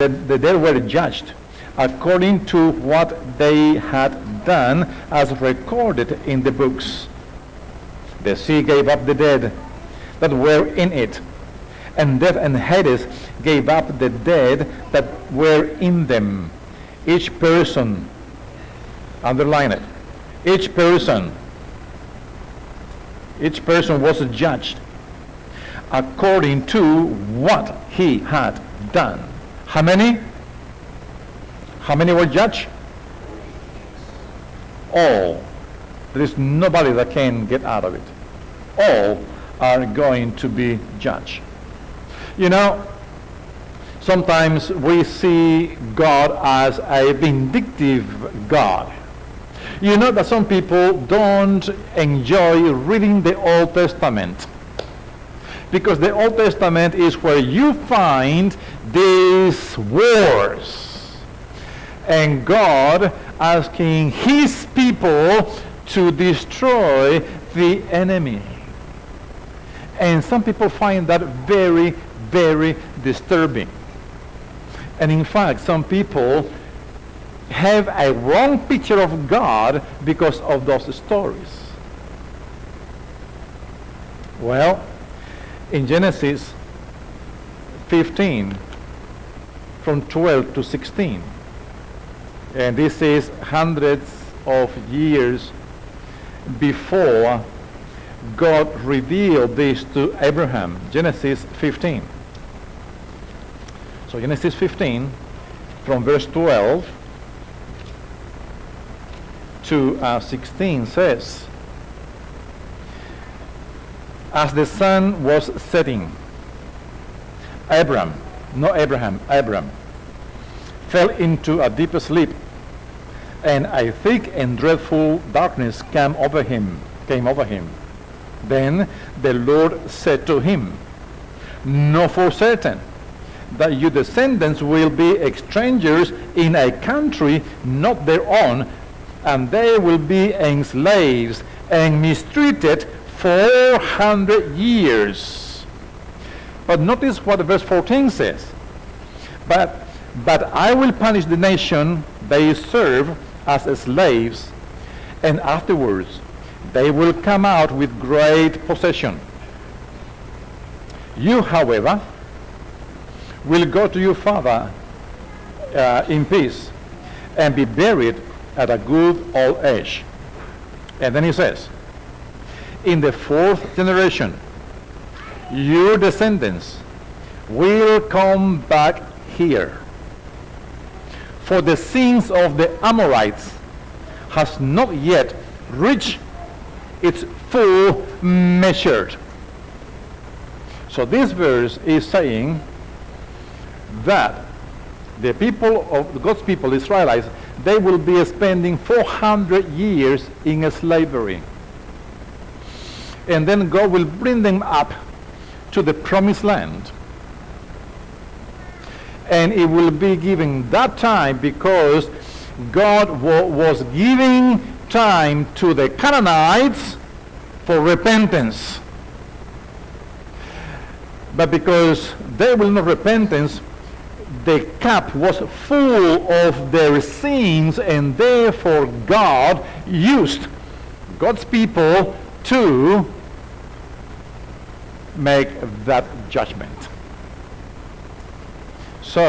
that they were judged according to what they had done as recorded in the books. The sea gave up the dead that were in it, and death and Hades gave up the dead that were in them. Each person, underline it, each person was judged according to what he had done. How many? How many were judged? All. There is nobody that can get out of it. All are going to be judged. You know, sometimes we see God as a vindictive God. You know that some people don't enjoy reading the Old Testament, because the Old Testament is where you find these wars and God asking his people to destroy the enemy. And some people find that very, very disturbing. And in fact, some people have a wrong picture of God because of those stories. Well, in Genesis 15, from 12 to 16, and this is hundreds of years before God revealed this to Abraham. Genesis 15. So Genesis 15, from verse 12 to 16 says, as the sun was setting, Abram fell into a deep sleep, and a thick and dreadful darkness came over him. Then the Lord said to him, know for certain that your descendants will be strangers in a country not their own, and they will be enslaved and mistreated 400 years. But notice what verse 14 says. But I will punish the nation they serve as slaves, and afterwards they will come out with great possession. You, however, will go to your father in peace and be buried at a good old age. And then he says, in the fourth generation, your descendants will come back here. For the sins of the Amorites has not yet reached its full measure. So this verse is saying that the people of God's people, Israelites, they will be spending 400 years in slavery. And then God will bring them up to the promised land. And it will be given that time because God was giving time to the Canaanites for repentance. But because they will not repentance, the cup was full of their sins, and therefore God used God's people to make that judgment.